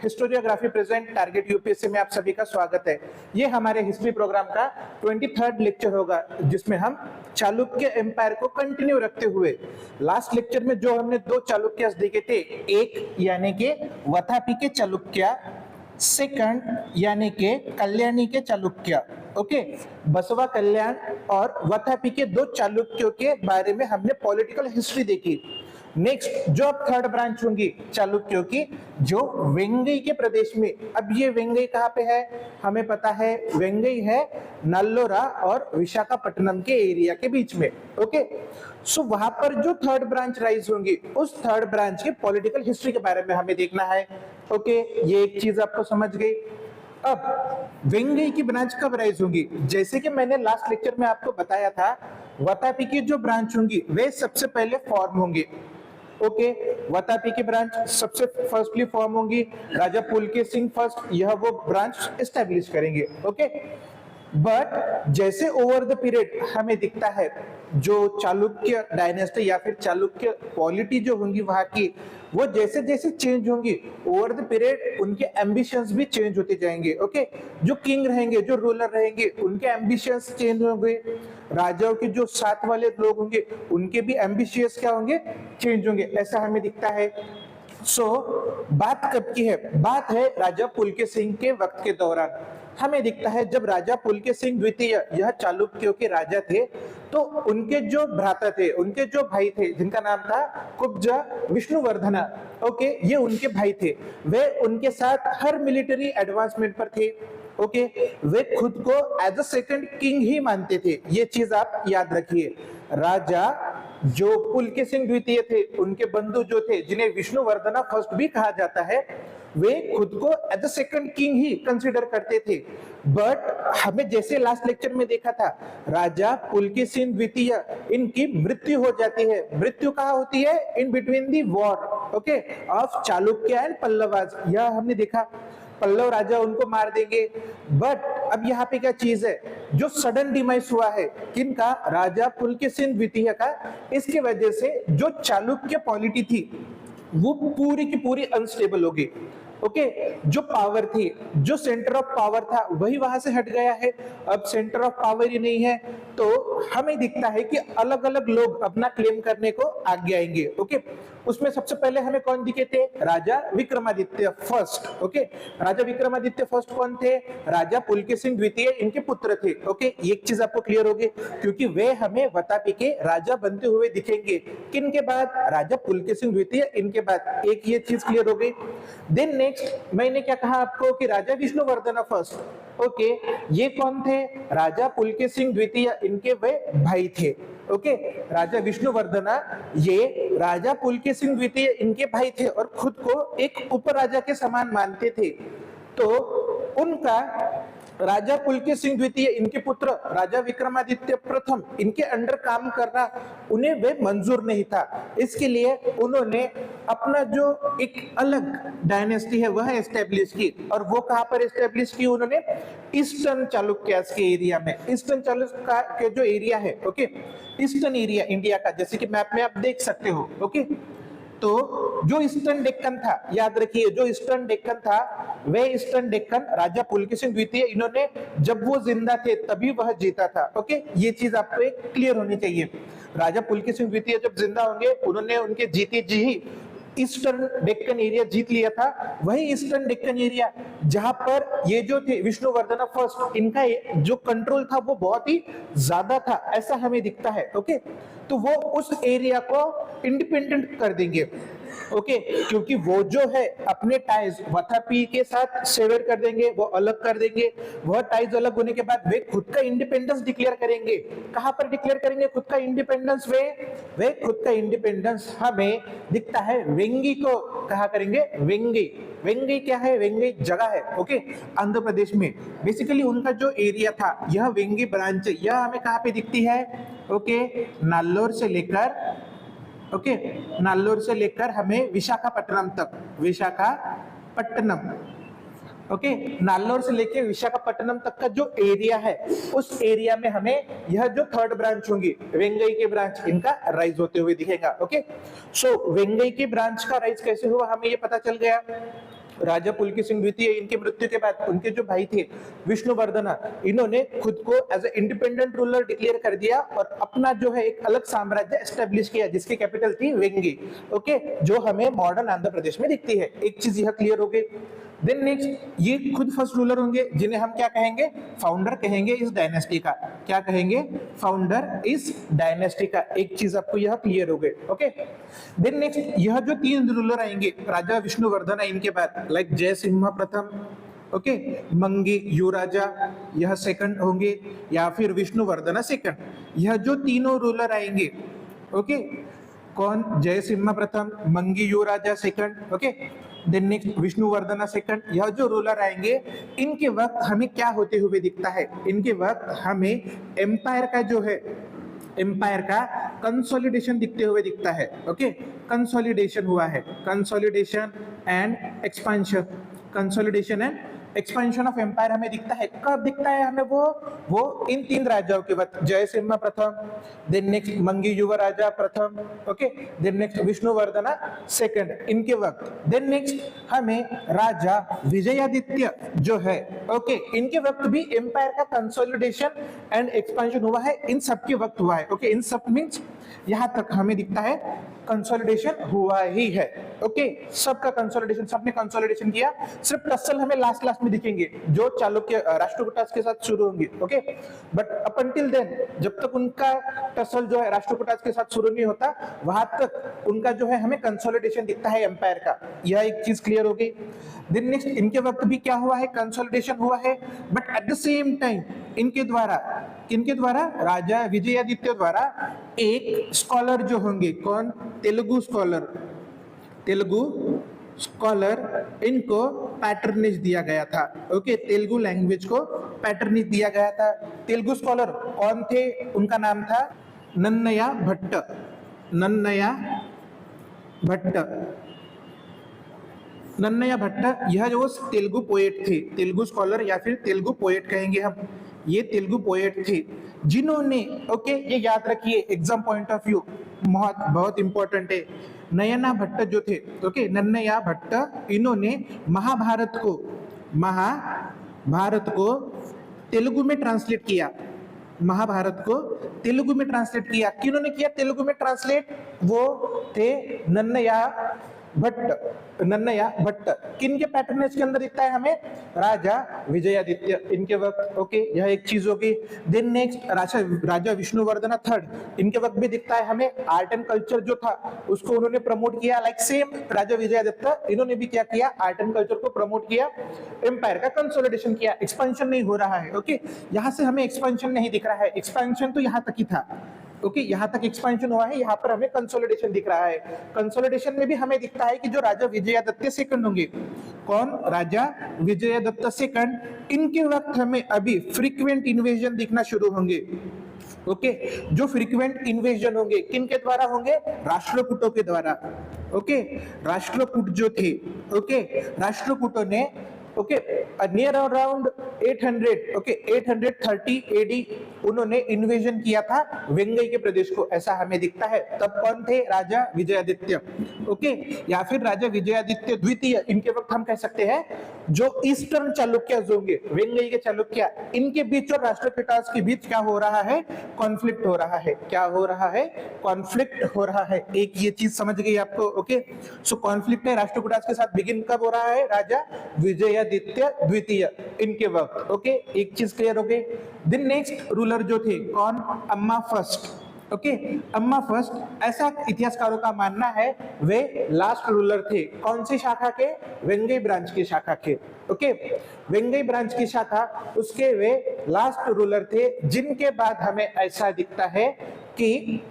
Historiography present target UPSC में आप सभी का स्वागत है। ये हमारे हिस्ट्री प्रोग्राम का 23rd लेक्चर होगा, जिसमें हम चालुक्य एम्पायर को कंटिन्यू रखते हुए लास्ट लेक्चर में जो हमने दो चालुक्य देखे थे, एक यानी कि वथापी के चालुक्य, सेकंड यानी के कल्याणी के चालुक्य। ओके, बसवा कल्याण और वथापी के दो चालुक्यों के बारे में हमने पॉलिटिकल हिस्ट्री देखी। नेक्स्ट जो अब थर्ड ब्रांच होंगी चालुक्यों की, जो वेंगई के प्रदेश में। अब ये वेंगई कहाँ पे है, हमें पता है वेंगई है नल्लोरा और विशाखापट्टनम के एरिया के बीच में। ओके, सो वहां पर जो थर्ड ब्रांच राइज होंगी, उस थर्ड ब्रांच के पॉलिटिकल हिस्ट्री के बारे में हमें देखना है। ओके, ये एक चीज आपको समझ गई। अब वेंगई की ब्रांच कब राइज होंगी, जैसे कि मैंने लास्ट लेक्चर में आपको बताया था, वतापी की जो ब्रांच होंगी वे सबसे पहले फॉर्म होंगे। ओके, वतापी की ब्रांच सबसे फर्स्टली फॉर्म होंगी, राजा पुलकेशिन सिंह फर्स्ट यह वो ब्रांच एस्टेब्लिश करेंगे। ओके, बट जैसे ओवर द पीरियड हमें दिखता है जो चालुक्य डायनेस्टी या फिर चालुक्य पॉलिटी जो होंगी वहां की, वो जैसे जैसे चेंज होंगी ओवर द पीरियड उनके एम्बिशंस भी चेंज होते जाएंगे। ओके, जो किंग रहेंगे, जो रूलर रहेंगे, उनके एम्बिशंस चेंज होंगे। राजाओं के जो साथ वाले लोग होंगे उनके भी एम्बिशियस क्या होंगे, चेंज होंगे, ऐसा हमें दिखता है। सो बात कब की है, बात है राजा पुलकेशिन सिंह के वक्त के दौरान। हमें दिखता है जब राजा पुलकेशिन सिंह द्वितीय यह चालुक्यों के राजा थे, तो उनके जो भ्राता थे, उनके जो भाई थे, जिनका नाम था कुब्जा विष्णुवर्धना, ओके, ये उनके भाई थे। वे उनके साथ हर मिलिट्री एडवांसमेंट पर थे। ओके, वे खुद को एज अ सेकंड किंग ही मानते थे, ये चीज आप याद रखिए। राजा जो पुलकेशिन सिंह द्वितीय थे, उनके बंधु जो थे, जिन्हें विष्णुवर्धना फर्स्ट भी कहा जाता है, वे खुद को एज अ सेकंड किंग ही कंसीडर करते थे। बट हमें जैसे लास्ट लेक्चर में देखा था, राजा पुलकेशिन सिंह द्वितीय इनकी मृत्यु हो जाती है। मृत्यु कहाँ होती है, in between the war, okay, of Chalukya and Pallavas. यह हमने देखा, पल्लव राजा उनको मार देंगे। बट अब यहाँ पे क्या चीज है, जो सडन डिमाइस हुआ है किनका, राजा पुलकेशिन द्वितीय का, इसकी वजह से जो चालुक्य पॉलिटी थी वो पूरी की पूरी अनस्टेबल हो गई। ओके, जो पावर थी, जो सेंटर ऑफ पावर था, वही वहां से हट गया है। अब सेंटर ऑफ पावर ही नहीं है, तो हमें दिखता है कि अलग अलग लोग अपना क्लेम करने को आगे आएंगे। ओके, उसमें सबसे पहले हमें कौन दिखे थे, राजा विक्रमादित्य फर्स्ट। ओके, राजा विक्रमादित्य फर्स्ट कौन थे, राजा पुलकेशिन सिंह द्वितीय इनके पुत्र थे। ओके, एक चीज आपको क्लियर होगी, क्योंकि वे हमें वतापी के राजा बनते हुए दिखेंगे। किन के बाद, राजा पुलकेशिन सिंह द्वितीय इनके बाद। एक ये चीज क्लियर हो गई। देन नेक्स्ट मैंने क्या कहा आपको कि राजा विष्णुवर्धन फर्स्ट। ओके, ये कौन थे, राजा पुलकेशिन सिंह द्वितीय इनके वे भाई थे। ओके, राजा विष्णुवर्धना ये राजा पुलकेशिन सिंह द्वितीय इनके भाई थे और खुद को एक उपराजा के समान मानते थे। तो उनका राजा पुलकेशिन सिंह द्वितीय इनके पुत्र राजा विक्रमादित्य प्रथम इनके अंडर काम करना उन्हें वे मंजूर नहीं था। इसके लिए उन्होंने अपना जो एक अलग डायनेस्टी है वह एस्टेब्लिश की, और वो कहां पर एस्टेब्लिश की, उन्होंने ईस्टर्न चालुक्यास के एरिया में। ईस्टर्न चालुक्य के जो एरिया है, ओके, ईस्टर्न एरिया इंडिया का, जैसे कि मैप में आप देख सकते हो। ओके, तो जो ईस्टर्न डेक्कन था, याद रखिए, जो ईस्टर्न डेक्कन था, वे ईस्टर्न डेक्कन राजा पुलकेशिन सिंह द्वितीय इन्होंने, जब वो जिंदा थे तभी वह जीता था। ओके, ये चीज आपको एक क्लियर होनी चाहिए। राजा पुलकेशिन सिंह द्वितीय जब जिंदा होंगे, उन्होंने उनके जीते जी ही ईस्टर्न डेक्कन एरिया जीत लिया था। वही ईस्टर्न डेक्कन एरिया जहां पर ये जो थे विष्णुवर्धन फर्स्ट, इनका जो कंट्रोल था वो बहुत ही ज्यादा था, ऐसा हमें दिखता है। ओके, तो वो उस एरिया को इंडिपेंडेंट कर देंगे। ओके, क्योंकि वो जो है अपने टाइज वथापी के साथ सेवर कर देंगे, वो अलग कर देंगे। वह टाइज अलग होने के बाद वे खुद का इंडिपेंडेंस डिक्लेयर करेंगे। कहां पर डिक्लेयर करेंगे खुद का इंडिपेंडेंस, वे खुद का इंडिपेंडेंस हमें दिखता है वेंगी को कहा करेंगे, वेंगी। वेंगी क्या है, वेंगी जगह है, ओके, आंध्र प्रदेश में। बेसिकली उनका जो एरिया था, यह वेंगी ब्रांच, यह हमें कहां पे दिखती है, ओके, नाल्लोर से लेकर, ओके, नाल्लोर से लेकर हमें विशाखापट्टनम तक, विशाखापट्टनम, ओके, नाल्लोर से लेकर विशाखापट्टनम तक का जो एरिया है, उस एरिया में हमें यह जो थर्ड ब्रांच होंगी वेंगई की ब्रांच, इनका राइज होते हुए दिखेगा। ओके, सो वेंगई की ब्रांच का राइज कैसे हुआ हमें ये पता चल गया। राजा पुलकेशिन सिंह द्वितीय, इनकी मृत्यु के बाद उनके जो भाई थे विष्णुवर्धन, इन्होंने खुद को as a independent ruler declare कर दिया और अपना जो है एक अलग साम्राज्य एस्टेब्लिश किया जिसकी कैपिटल थी वेंगी। ओके, जो हमें मॉडर्न आंध्र प्रदेश में दिखती है। एक चीज यह क्लियर हो गई। देन नेक्स्ट, ये खुद फर्स्ट रूलर होंगे जिन्हें हम क्या कहेंगे, फाउंडर कहेंगे इस डायनेस्टी का। क्या कहेंगे, फाउंडर इस डायनेस्टी का। एक चीज आपको यह क्लियर हो गई। ओके, देन नेक्स्ट, यह जो 3 रूलर आएंगे राजा विष्णुवर्धन इनके बाद, लाइक जयसिम्हा प्रथम, ओके, मंगी युवराजा यह सेकंड होंगे, या फिर विष्णुवर्धन सेकंड। यह जो तीनों रूलर आएंगे, ओके, कौन, जयसिम्हा प्रथम, Mangi Yuvaraja second, okay, then next Vishnuvardhana second. यह जो रूलर आएंगे इनके वक्त हमें क्या होते हुए दिखता है, इनके वक्त हमें एम्पायर का जो है, एम्पायर का कंसोलिडेशन दिखते हुए दिखता है। ओके, कंसोलिडेशन हुआ है, consolidation and expansion, consolidation and expansion of empire हमें दिखता है। कब दिखता है हमें वो इन 3 राजाओं के वक्त, जयसिम्हा प्रथम, देन नेक्स्ट मंगी युवराजा प्रथम, okay, then next Vishnuvardhana second, इनके वक्त। देन नेक्स्ट हमें राजा विजयादित्य जो है, ओके, इनके वक्त भी एम्पायर का कंसोलिडेशन एंड एक्सपेंशन हुआ है, इन सब के वक्त हुआ है। ओके, इन सब मींस यहां तक हमें दिखता है कंसोलिडेशन हुआ ही है। ओके, सबका कंसोलिडेशन, सबने कंसोलिडेशन किया। सिर्फ टसल हमें लास्ट में दिखेंगे जो चालुक्य राष्ट्रकूटास के साथ शुरू होंगे। Okay, but up until then, जब तक उनका टसल जो है राष्ट्रकूटास के साथ शुरू नहीं होता, वहां तक उनका जो है हमें कंसोलिडेशन दिखता है एम्पायर का। यह एक चीज क्लियर हो गई। देन नेक्स्ट, इनके वक्त भी क्या हुआ है, कंसोलिडेशन हुआ है, but at the same time इनके द्वारा, किनके द्वारा, राजा विजयादित्य द्वारा एक स्कॉलर जो होंगे, कौन, तेलुगु स्कॉलर, तेलुगु स्कॉलर, इनको पैटर्नेज दिया गया था। ओके, तेलुगु लैंग्वेज को पैटर्नेज दिया गया था। तेलुगु स्कॉलर कौन थे, उनका नाम था नन्नया भट्ट, नन्नया भट्ट, नन्नया भट्ट। यह जो तेलुगु पोएट थे, तेलुगु स्कॉलर या फिर तेलुगु पोएट कहेंगे हम, ये तेलुगु पोएट थे जिन्होंने, ओके, ये याद रखिए एग्जाम पॉइंट ऑफ व्यू बहुत इंपॉर्टेंट है। नयना भट्ट जो थे, ओके, नन्नया भट्ट, इन्होंने महाभारत को तेलुगु में ट्रांसलेट किया। महाभारत को तेलुगु में ट्रांसलेट किया। किन्होंने किया तेलुगु में ट्रांसलेट, वो थे नन्नया भट्ट, नन्नया भट्ट। किन के पैटर्नेज के अंदर दिखता है हमें, राजा विजयादित्य, इनके वक्त। ओके, यह एक चीज होगी। देन नेक्स्ट, राजा विष्णुवर्धन थर्ड, इनके वक्त भी दिखता है हमें। आर्ट एंड कल्चर जो था उसको उन्होंने प्रमोट किया, लाइक सेम राजा विजयादित्य, इन्होंने भी क्या किया, आर्ट एंड कल्चर को प्रमोट किया, एम्पायर का कंसोलिडेशन किया। एक्सपेंशन नहीं हो रहा है। ओके, यहां से हमें एक्सपेंशन नहीं दिख रहा है, एक्सपेंशन तो यहां तक ही था। ओके, यहां तक एक्सपेंशन हुआ है, यहां पर हमें कंसोलिडेशन दिख रहा है। कंसोलिडेशन में भी हमें दिखता है कि जो राजा विजयादित्य सेकंड होंगे, कौन, राजा विजयादित्य सेकंड, इनके वक्त हमें अभी फ्रीक्वेंट इन्वेजन दिखना शुरू होंगे। ओके, जो फ्रीक्वेंट इन्वेजन होंगे किनके द्वारा होंगे, राष्ट्रकूटों के द्वारा। ओके, राष्ट्रकूट जो थे, ओके, राष्ट्रकूटों ने, okay, near around 800, okay, 830 AD उन्होंने इन्वेजन किया था वेंगई के प्रदेश को, ऐसा हमें दिखता है। तब कौन थे, राजा विजयादित्य। ओके, या फिर राजा विजयादित्य द्वितीय, इनके वक्त हम कह सकते हैं जो ईस्टर्न चालुक्य होंगे, वेंगई के चालुक्य, इनके बीच और राष्ट्रकूटास के बीच क्या हो रहा है, कॉन्फ्लिक्ट हो रहा है। क्या हो रहा है, कॉन्फ्लिक्ट हो रहा है। एक ये चीज समझ गई आपको। ओके, सो कॉन्फ्लिक्ट है राष्ट्रकूटास के साथ बिगिन कब हो रहा है, राजा विजयादित्य द्वितीय, इनके वक्त। ओके, एक चीज क्लियर हो गई। देन नेक्स्ट रूलर जो थे, कौन, अम्मा फर्स्ट। ओके, अम्मा फर्स्ट, ऐसा इतिहासकारों का मानना है वे लास्ट रूलर थे। कौन सी शाखा के, वेंगई ब्रांच की शाखा के। ओके, वेंगई ब्रांच की शाखा, उसके वे लास्ट रूलर थे, जिनके बाद हमें ऐसा दिखता है कि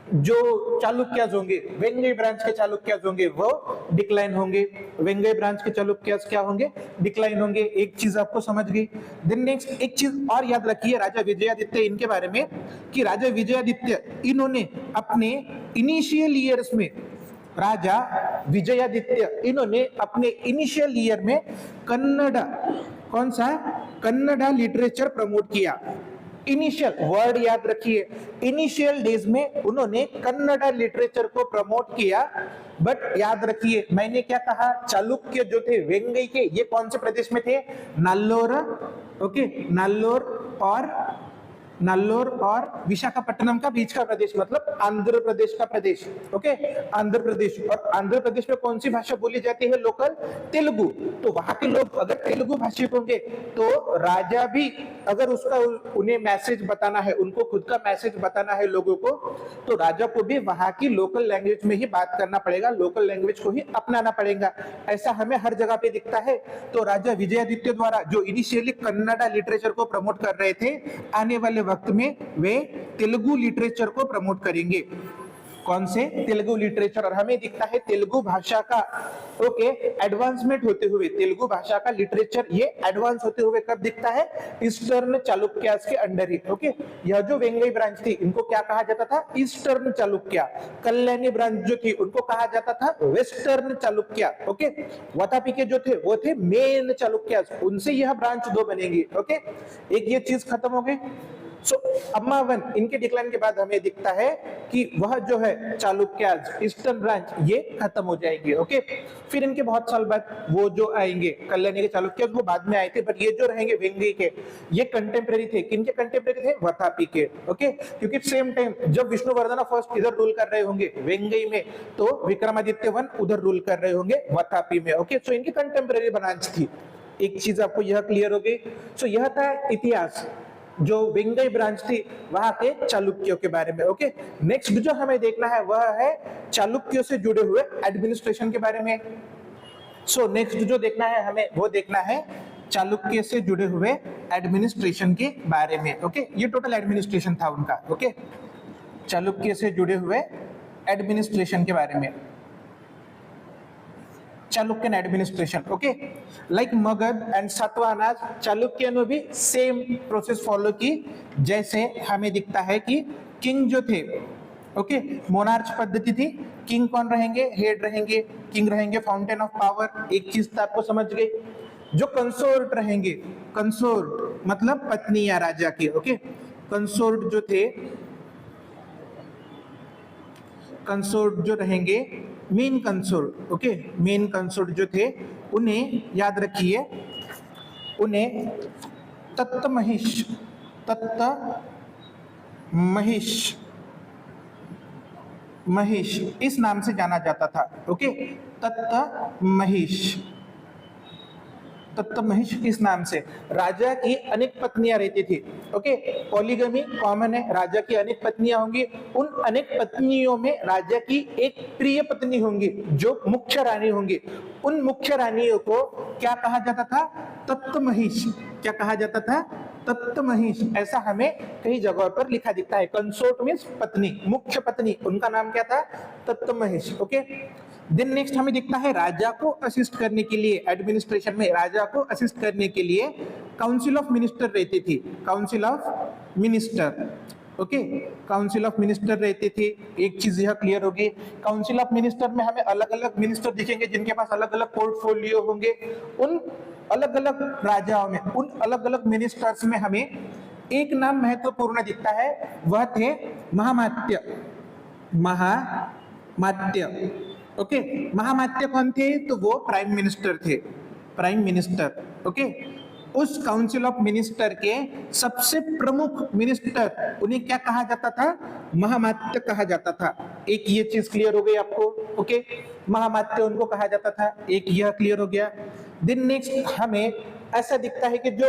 जो चालुक्यास होंगे, वेंगई ब्रांच के चालुक्यास होंगे, वो डिक्लाइन होंगे। वेंगई ब्रांच के चालुक्यास क्या होंगे, डिक्लाइन होंगे। एक चीज आपको समझ गई। देन नेक्स्ट, एक चीज और याद रखिए राजा विजयादित्य इनके बारे में, कि राजा विजयादित्य इन्होंने अपने इनिशियल ईयर्स में, राजा विजयादित्य इन्होंने अपने इनिशियल ईयर में कन्नड़ा, कौन सा, कन्नड़ा लिटरेचर प्रमोट किया। इनिशियल वर्ड याद रखिए, इनिशियल डेज में उन्होंने कन्नड़ा लिटरेचर को प्रमोट किया। बट याद रखिए मैंने क्या कहा, चालुक्य जो थे वेंगई के, ये कौन से प्रदेश में थे, नल्लोर, ओके, नल्लोर और विशाखापट्टनम का बीच का प्रदेश, मतलब आंध्र प्रदेश का प्रदेश, ओके, आंध्र प्रदेश। और आंध्र प्रदेश में कौन सी भाषा बोली जाती है लोकल, तेलुगु। तो वहां के लोग अगर तेलुगु भाषी होंगे तो राजा भी अगर उसका उन्हें मैसेज बताना है, उनको खुद का मैसेज बताना है लोगों को, तो राजा को भी वहां की लोकल लैंग्वेज में ही बात करना पड़ेगा, लोकल लैंग्वेज को ही अपनाना पड़ेगा। ऐसा हमें हर जगह पे दिखता है। तो राजा विजयादित्य द्वारा जो इनिशियली कन्नड़ा लिटरेचर को प्रमोट कर रहे थे, आने वाले वक्त में वे तेलुगु लिटरेचर को प्रमोट करेंगे। कौन से, तेलुगु लिटरेचर। और हमें दिखता है तेलुगु भाषा का, ओके, एडवांसमेंट होते हुए, तेलुगु भाषा का लिटरेचर ये एडवांस होते हुए कब दिखता है, ईस्टर्न चालुक्यास के अंडर ही, ओके। यह जो वेंगई ब्रांच थी इनको क्या कहा जाता था, ईस्टर्न चालुक्या। कल्याणी ब्रांच जो थी उनको कहा जाता था वेस्टर्न चालुक्या, ओके। वातापी के जो थे वो थे मेन चालुक्यास, उनसे यह ब्रांच दो बनेगी, ओके। एक ये चीज खत्म हो गई। सो अम्मावन इनके डिक्लाइन के बाद हमें दिखता है कि वह जो है चालुक्याज ईस्टर्न ब्रांच ये खत्म हो जाएगी, ओके। फिर इनके बहुत साल बाद वो जो आएंगे कल्याणी के चालुक्याज, वो बाद में आए थे, बट ये जो रहेंगे वेंगई के, ये कंटेम्प्रेरी थे। किनके कंटेम्प्रेरी थे, वतापी के, ओके। क्योंकि सेम टाइम जब विष्णुवर्धन फर्स्ट इधर रूल कर रहे होंगे वेंगई में, तो विक्रमादित्य वन उधर रूल कर रहे होंगे वतापी में, ओके। सो इनकी कंटेम्प्रेरी ब्रांच थी। एक चीज आपको यह क्लियर हो गई। सो यह था इतिहास जो वेंगई ब्रांच थी वहां के चालुक्यों के बारे में, ओके। नेक्स्ट जो हमें देखना है वह है चालुक्यों से जुड़े हुए एडमिनिस्ट्रेशन के बारे में। सो नेक्स्ट जो देखना है हमें वो देखना है चालुक्य से जुड़े हुए एडमिनिस्ट्रेशन के बारे में, ओके। ये टोटल एडमिनिस्ट्रेशन था उनका, ओके। चालुक्य से जुड़े हुए एडमिनिस्ट्रेशन के बारे में, Chalukyan administration, okay. Like Magadha and Satavahanas, Chalukya ने भी सेम प्रोसेस फॉलो की। जैसे हमें दिखता है कि किंग जो थे, ओके, मोनार्च पद्धति थी। किंग कौन रहेंगे, हेड रहेंगे, किंग रहेंगे फाउंटेन ऑफ पावर। एक चीज तो आपको समझ गई। जो कंसोर्ट रहेंगे, कंसोर्ट मतलब पत्नी या राजा की, ओके। कंसोर्ट जो थे, कंसोर्ट जो रहेंगे, main consort, okay, main consort जो थे उन्हें याद रखिए, उन्हें तत्तमहिष, महिष इस नाम से जाना जाता था, ओके। तत्तमहिष इस नाम से। राजा की अनेक पत्नियां रहती थी, ओके। पॉलीगमी कॉमन है, राजा की अनेक पत्नियां होंगी। उन अनेक पत्नियों में राजा की एक प्रिय पत्नी होंगी जो मुख्य रानी होंगी। उन मुख्य रानियों को क्या कहा जाता था, तत्तमहिष। क्या कहा जाता था, तत्तमहिष। ऐसा हमें कई जगहों पर लिखा दिखता है। कंसोर्ट मींस पत्नी, मुख्य पत्नी, उनका नाम क्या था, तत्तमहिष, ओके। देन नेक्स्ट हमें दिखता है राजा को असिस्ट करने के लिए, एडमिनिस्ट्रेशन में राजा को असिस्ट करने के लिए काउंसिल ऑफ मिनिस्टर रहती थी। Council of minister, okay, council of minister रहती थी। एक चीज यह क्लियर होगी, काउंसिल ऑफ मिनिस्टर में हमें अलग अलग मिनिस्टर दिखेंगे जिनके पास अलग अलग पोर्टफोलियो होंगे। उन अलग अलग राजाओं में, उन अलग अलग मिनिस्टर्स में हमें एक नाम महत्वपूर्ण दिखता है, वह थे महामात्य। महामात्य, ओके। महामात्य कौन थे, तो वो प्राइम मिनिस्टर थे, प्राइम मिनिस्टर, ओके। उस काउंसिल ऑफ मिनिस्टर के सबसे प्रमुख मिनिस्टर, उन्हें क्या कहा जाता था, महामात्य कहा जाता था। एक ये चीज क्लियर हो गई आपको, ओके। महामात्य उनको कहा जाता था, एक यह क्लियर हो गया। देन नेक्स्ट हमें ऐसा दिखता है कि जो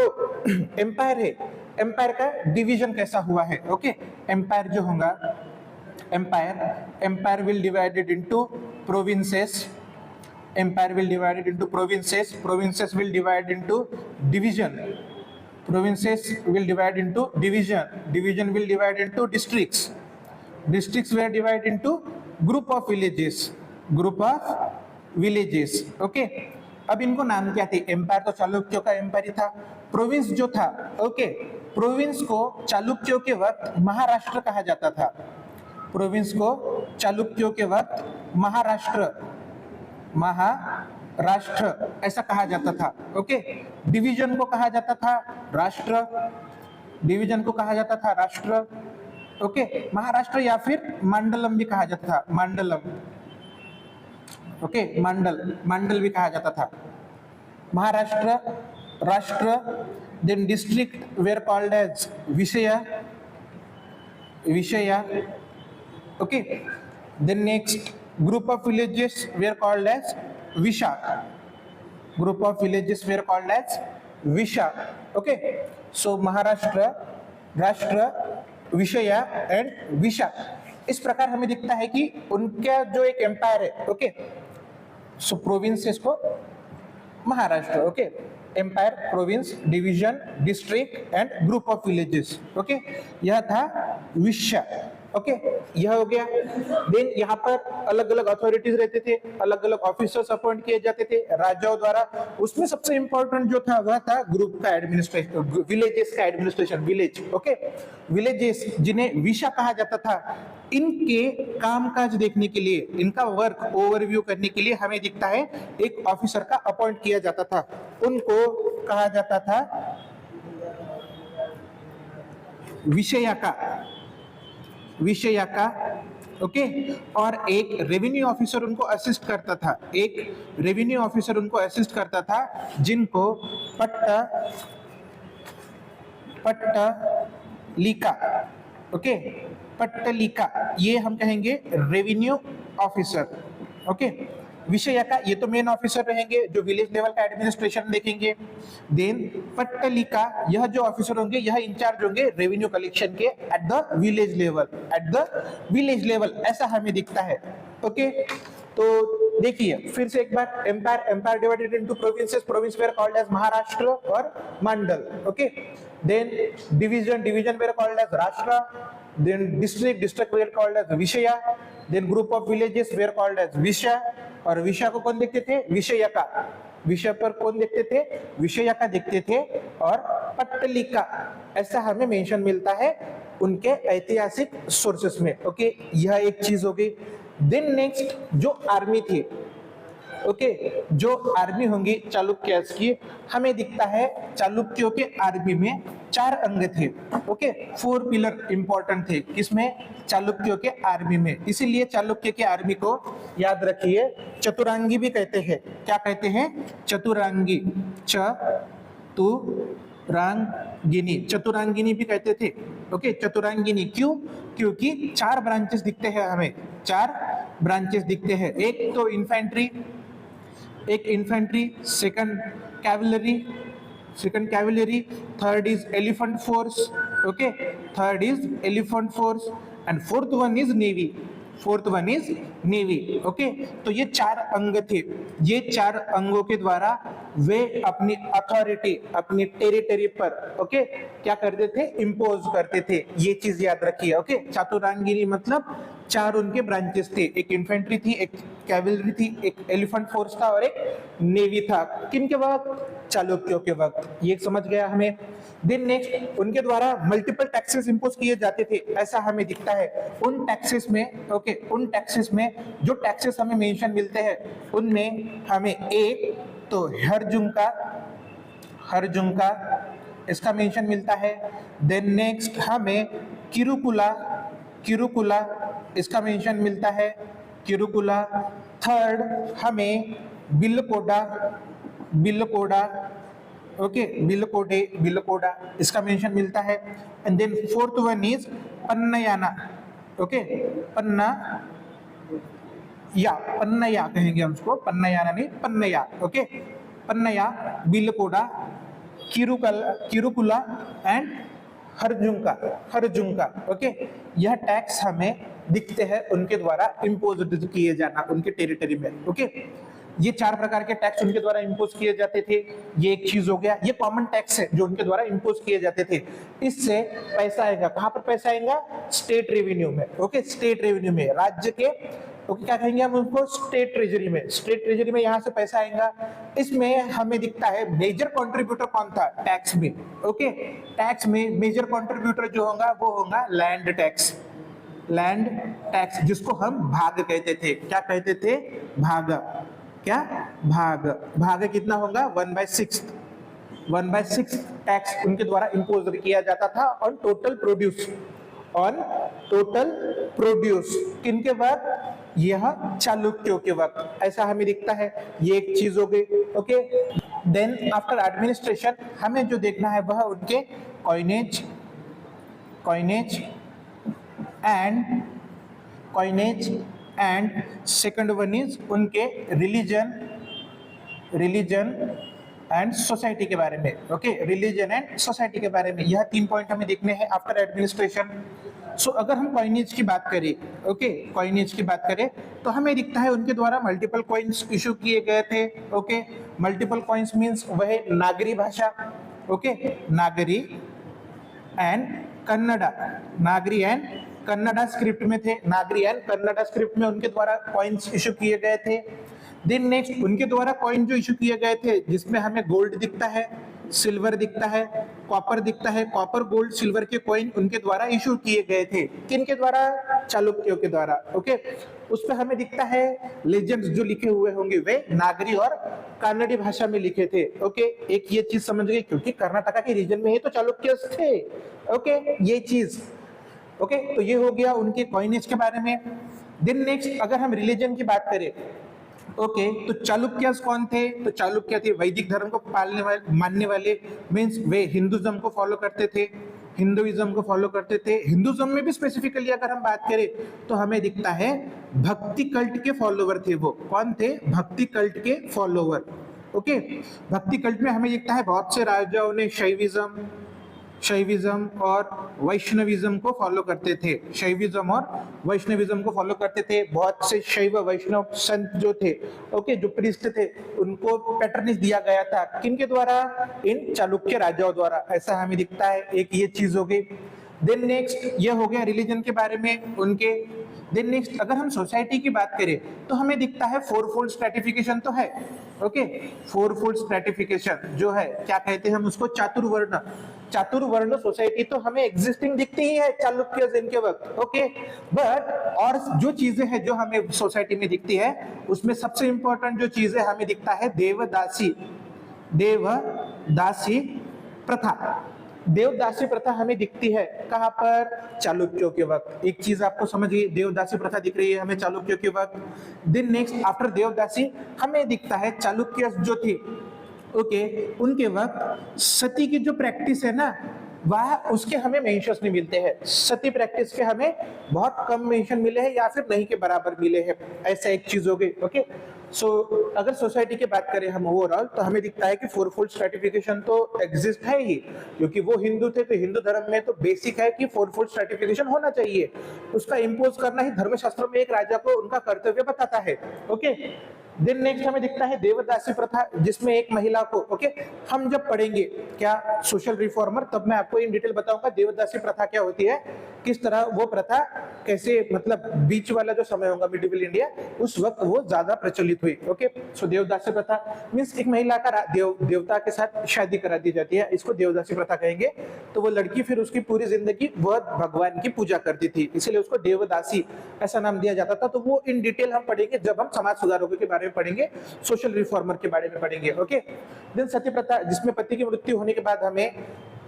एम्पायर है, एम्पायर का डिवीजन कैसा हुआ है, ओके। एम्पायर जो होगा, empire will divided into provinces. Empire will divided into provinces. Provinces will divide into division. Provinces will divide into division. Division will divide into districts. Districts will divide into group of villages. Group of villages. Okay. अब इनको नाम क्या थे, empire तो चालुक्यों का empire ही था। Province जो था, ओके, प्रोविंस को चालुक्यों के वक्त महाराष्ट्र कहा जाता था। प्रोविंस को चालुक्यों के वक्त महाराष्ट्र ऐसा कहा जाता था, ओके। डिवीजन को कहा जाता था राष्ट्र, डिवीजन को कहा जाता था राष्ट्र, ओके, महाराष्ट्र या फिर मंडलम भी कहा जाता था, मंडलम, ओके, मंडल भी कहा जाता था। Maharashtra, Rashtra, then district were called as Vishaya, okay, then next group of villages were called as Visha, group of villages were called as Visha, okay. So Maharashtra, Rashtra, Vishaya and विशा, इस प्रकार हमें दिखता है कि उनका जो एक एम्पायर है, ओके, सो प्रोविंसेस को Maharashtra, okay, empire, province, division, district and group of villages, okay, यह था विशा, ओके, यह हो गया। देन यहाँ पर अलग अलग अथॉरिटीज रहते थे, अलग अलग ऑफिसर्स अपॉइंट किए जाते थे राजाओं द्वारा। उसमें सबसे इंपॉर्टेंट जो था वह था ग्रुप का एडमिनिस्ट्रेशन, विलेजेस का एडमिनिस्ट्रेशन, विलेज, ओके, विलेजेस जिन्हें विशा कहा जाता था, इनके कामकाज देखने के लिए, इनका वर्क ओवरव्यू करने के लिए हमें दिखता है एक ऑफिसर का अपॉइंट किया जाता था, उनको कहा जाता था विषया का, ओके, और एक रेवेन्यू ऑफिसर उनको असिस्ट करता था, एक रेवेन्यू ऑफिसर उनको असिस्ट करता था जिनको पट्टलिका, ओके, पट्टलिका, ये हम कहेंगे रेवेन्यू ऑफिसर, ओके। विषया का ये तो मेन ऑफिसर रहेंगे जो विलेज लेवल का एडमिनिस्ट्रेशन देखेंगे। देन पट्टलिका, यह जो ऑफिसर होंगे यह इंचार्ज होंगे रेवेन्यू कलेक्शन के एट द विलेज लेवल, ऐसा हमें दिखता है, ओके। तो देखिए फिर से एक बार, empire divided into provinces, province were called as Maharashtra और Mandal, okay. Then division were called as Rashtra, then district were called as Vishaya, then group of villages were called as Visha, और विशा को कौन देखते थे? विषया का, विषय पर कौन देखते थे? विषया का देखते थे। और पट्टलिका, ऐसा हमें मेंशन मिलता है उनके ऐतिहासिक सोर्सेस में, ओके, यह एक चीज हो गई। देन नेक्स्ट जो आर्मी थी, ओके, जो आर्मी होंगी चालुक्यास की, हमें दिखता है चालुक्यों के आर्मी में 4 अंग थे, ओके, 4 पिलर इंपॉर्टेंट थे, किसमें? चालुक्यों के आर्मी में। इसीलिए चालुक्य के आर्मी को याद रखिए चतुरांगी भी कहते हैं। क्या कहते हैं? चतुरांगी, चतुरांगिनी भी कहते थे, ओके, चतुरांगिनी। क्यों? क्योंकि 4 ब्रांचेस दिखते हैं हमें, 4 ब्रांचेस दिखते हैं। एक तो infantry, second cavalry, third is elephant force, okay, third is elephant force, and fourth one is navy, okay. तो ये 4 अंग थे। ये 4 अंगों के द्वारा वे अपनी अथॉरिटी, अपनी टेरिटरी पर, ओके, क्या करते थे? इम्पोज करते थे। ये चीज याद रखिए, ओके। चतुरांगिनी मतलब 4 उनके ब्रांचेस थे, एक इन्फेंट्री थी, एक कैवलरी थी, एक एलिफेंट फोर्स था और एक नेवी था। किनके वक्त? चालुक्यों के वक्त। ये समझ गया हमें। देन नेक्स्ट, उनके द्वारा मल्टीपल टैक्सेस इंपोज किए जाते थे, ऐसा हमें दिखता है। उन टैक्सेस में, ओके, उन टैक्सेस में जो टैक्सेस हमें मेंशन मिलते हैं उनमें हमें एक तो हरजुंका इसका मेंशन मिलता है। देन नेक्स्ट हमें किरुकुला इसका मेंशन मिलता है, किरुकुला। थर्ड हमें बिल्लकोडा, ओके, बिल्लकोडा इसका मेंशन मिलता है। And then fourth one is Pannayana, okay, Pannaya कहेंगे हम उसको, पन्नयाना नहीं, Pannaya, okay, Pannaya, Billakoda, Kirukula and Harjunka, okay. यह टैक्स हमें दिखते हैं उनके द्वारा इम्पोज किए जाना उनके टेरिटरी में, ओके। ये 4 प्रकार के टैक्स उनके द्वारा इम्पोज किए जाते थे। ये एक चीज हो गया। ये कॉमन टैक्स है जो उनके द्वारा इम्पोज किए जाते थे। इससे पैसा आएगा, कहां पर पैसा आएगा? स्टेट रेवेन्यू में, ओके, स्टेट रेवेन्यू में, राज्य के, ओके, क्या कहेंगे हम उनको? स्टेट ट्रेजरी में। स्टेट ट्रेजरी में यहां से पैसा आएगा। इसमें हमें दिखता है मेजर कंट्रीब्यूटर कौन था टैक्स में, ओके। टैक्स में मेजर कंट्रीब्यूटर जो होगा वो होगा लैंड टैक्स, जिसको हम भाग कहते थे। क्या कहते थे? भाग। क्या? भाग कितना होगा? 1/6, 1/6 टैक्स उनके द्वारा इम्पोज किया जाता था ऑन टोटल प्रोड्यूस, किनके वक्त, यह चालुक्यों के वक्त, ऐसा हमें दिखता है। ये एक चीज हो गई। ओके, देन आफ्टर एडमिनिस्ट्रेशन हमें जो देखना है वह उनके coinage and second one is उनके रिलीजन एंड सोसाइटी के बारे में। ओके, रिलीजन एंड सोसाइटी के बारे में, यह 3 पॉइंट हमें देखने हैं आफ्टर एडमिनिस्ट्रेशन। सो अगर हम कॉइनेज की बात करें, ओके, कॉइनेज की बात करें तो हमें दिखता है उनके द्वारा मल्टीपल कॉइन्स इशू किए गए थे। ओके, मल्टीपल कॉइन्स मींस वह नागरी भाषा, okay, Nagari and Kannada script में थे, नागरी एंड कन्नड़ा स्क्रिप्ट में उनके द्वारा कॉइन्स इशू किए गए थे। देन नेक्स्ट उनके द्वारा कॉइन जो इशू किए गए थे जिसमें हमें गोल्ड दिखता है, सिल्वर दिखता है, कॉपर दिखता है, कॉपर गोल्ड सिल्वर के कॉइन उनके द्वारा इशू किए गए थे। किनके द्वारा? चालुक्यों के द्वारा। ओके, उस पर हमें दिखता है लेजेंड्स जो लिखे हुए होंगे वे नागरी और कन्नड़ी भाषा में लिखे थे। ओके, एक ये चीज समझ गए क्योंकि कर्नाटका के रीजन में ही तो चालुक्य थे। ओके, ये चीज। ओके, तो ये हो गया उनके कॉइनेज के बारे में। देन नेक्स्ट अगर हम रिलीजन की बात करें, ओके, तो चालुक्यस कौन थे? तो चालुक्य थे वैदिक धर्म को मानने वाले, मींस वे हिंदुज्म को फॉलो करते थे, हिंदुइज्म को फॉलो करते थे। हिंदुज्म में भी स्पेसिफिकली अगर हम बात करें तो हमें दिखता है भक्ति कल्ट के फॉलोवर थे। वो कौन थे? भक्ति कल्ट के फॉलोवर। ओके, भक्ति कल्ट में हमें दिखता है बहुत से राजाओं ने शैविज्म और वैष्णविज्म को फॉलो करते थे। शैविज्म और वैष्णविज्म को फॉलो करते थे। बहुत से शैव वैष्णव संत जो थे, ओके, जो प्रीस्ट थे, उनको पैटर्नेज दिया गया था। किनके द्वारा? इन चालुक्य राजाओं द्वारा, ऐसा हमें दिखता है। एक ये चीज हो गई। देन नेक्स्ट ये हो गया रिलीजन के बारे में उनके। देन नेक्स्ट अगर हम सोसाइटी की बात करें तो हमें दिखता है 4-फोल्ड स्ट्रैटिफिकेशन तो है। ओके, 4-फोल्ड स्ट्रैटिफिकेशन जो है, क्या कहते हैं हम उसको? चातुर्वर्ण सोसाइटी तो हमें एग्जिस्टिंग दिखती ही है चालुक्य इनके वक्त। ओके, बट और जो चीजें हैं जो हमें सोसाइटी में दिखती है उसमें सबसे इंपॉर्टेंट जो चीजें हमें दिखता है देवदासी प्रथा। देवदासी प्रथा हमें दिखती है कहां पर? चालुक्यों के वक्त। एक चीज आपको समझ गई, देवदासी प्रथा दिख रही है हमें चालुक्यों के वक्त। देन नेक्स्ट आफ्टर देवदासी हमें दिखता है चालुक्य जो थे, ओके, उनके वक्त सती की जो प्रैक्टिस है ना, वह उसके हमें मेंशंस नहीं मिलते हैं। सती प्रैक्टिस के हमें बहुत कम मेंशन मिले हैं या फिर नहीं के बराबर मिले हैं, ऐसा एक चीज हो गई। ओके, सो अगर सोसाइटी की बात करें हम ओवरऑल तो हमें दिखता है कि 4-फोल्ड स्ट्रैटिफिकेशन तो एग्जिस्ट है ही, क्योंकि वो हिंदू थे तो हिंदू धर्म में तो बेसिक है कि 4-फोल्ड स्ट्रैटिफिकेशन होना चाहिए। उसका इंपोज करना ही धर्मशास्त्र में एक राजा को उनका कर्तव्य बताता है। ओके, देन नेक्स्ट हमें दिखता है देवदासी प्रथा, जिसमें एक महिला को, ओके, हम जब पढ़ेंगे क्या सोशल रिफॉर्मर तब मैं आपको इन डिटेल बताऊंगा देवदासी प्रथा क्या होती है, किस तरह वो प्रथा कैसे, मतलब बीच वाला जो समय होगा मिडिवल इंडिया, उस वक्त वो ज्यादा प्रचलित हुई। ओके, सो देवदासी प्रथा मींस एक महिला का देवता के साथ शादी करा दी जाती है, इसको देवदासी प्रथा कहेंगे। तो वो लड़की फिर उसकी पूरी जिंदगी वह भगवान की पूजा करती थी, इसलिए उसको देवदासी ऐसा नाम दिया जाता था। तो वो इन डिटेल हम पढ़ेंगे जब हम समाज सुधारकों के बारे में पढ़ेंगे, सोशल रिफॉर्मर के बारे में पढ़ेंगे। ओके, देन सती प्रथा, जिसमें पति की मृत्यु होने के बाद हमें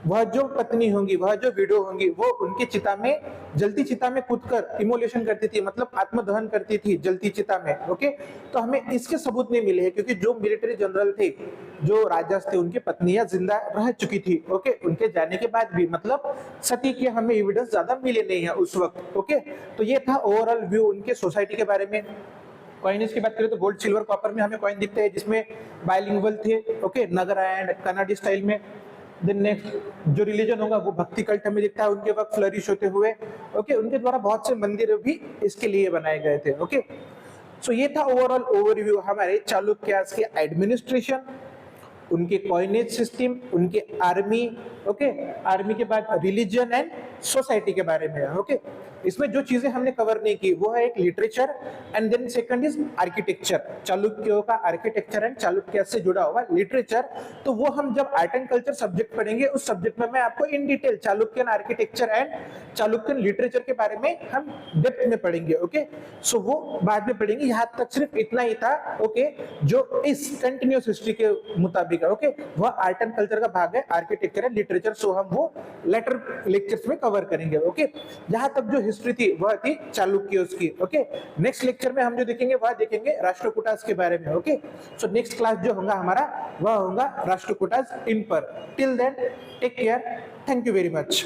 वह जो पत्नी होंगी, वह जो विडो होंगी, वो उनके चिता में, जलती चिता में कूदकर इमोलेशन करती थी, मतलब आत्मदहन करती थी जलती चिता में। ओके, तो हमें इसके सबूत नहीं मिले हैं क्योंकि जो मिलिट्री जनरल थे, जो राजा थे, उनकी पत्नियां जिंदा रह चुकी थी। ओके, उनके जाने के बाद भी मतलब सती के हमें एविडेंस ज्यादा मिले नहीं है उस वक्त। ओके, तो ये था ओवरऑल व्यू उनके सोसाइटी के बारे में। कॉइनेज की बात करें तो गोल्ड, सिल्वर, कॉपर में हमें कॉइन दिखते हैं जिसमें बाइलिंगुअल थे। ओके, नगरा एंड कन्नड़ी स्टाइल में। देन नेक्स्ट जो रिलीजन होगा वो भक्ति कल्ट हमें दिखता है उनके वक्त फ्लरिश होते हुए। ओके, उनके द्वारा बहुत से मंदिर भी इसके लिए बनाए गए थे। ओके, सो ये था ओवरऑल ओवरव्यू हमारे चालुक्यास के एडमिनिस्ट्रेशन, उनके कॉइनेज सिस्टम, उनके आर्मी, ओके। आर्मी के बाद रिलीजन एंड सोसाइटी के बारे में, ओके। इसमें जो चीजें हमने कवर नहीं की वो है एक literature and then second is architecture, चालुक्यों का आर्किटेक्चर एंड चालुक्य से जुड़ा हुआ लिटरेचर। तो वो हम जब आर्ट एंड कल्चर सब्जेक्ट पढ़ेंगे उस सब्जेक्ट में मैं आपको in detail Chalukyan architecture and Chalukyan literature के बारे में हम डेप्थ में पढ़ेंगे, ओके। सो वो बाद में पढ़ेंगे, यहाँ तक सिर्फ इतना ही था, ओके, जो इस कंटिन्यूस हिस्ट्री के मुताबिक है, ओके। वह आर्ट एंड कल्चर का भाग है, आर्किटेक्चर एंड लिटरेचर, सो हम वो लेटर लेक्चर्स में कवर करेंगे, ओके। यहाँ तक जो हिस्ट्री थी वह थी चालुक्योस की, ओके। नेक्स्ट लेक्चर में हम जो देखेंगे वह देखेंगे राष्ट्रकूटास के बारे में, ओके। सो नेक्स्ट क्लास जो होगा हमारा वह होगा राष्ट्रकूटास इन पर। Till then take care, thank you very much.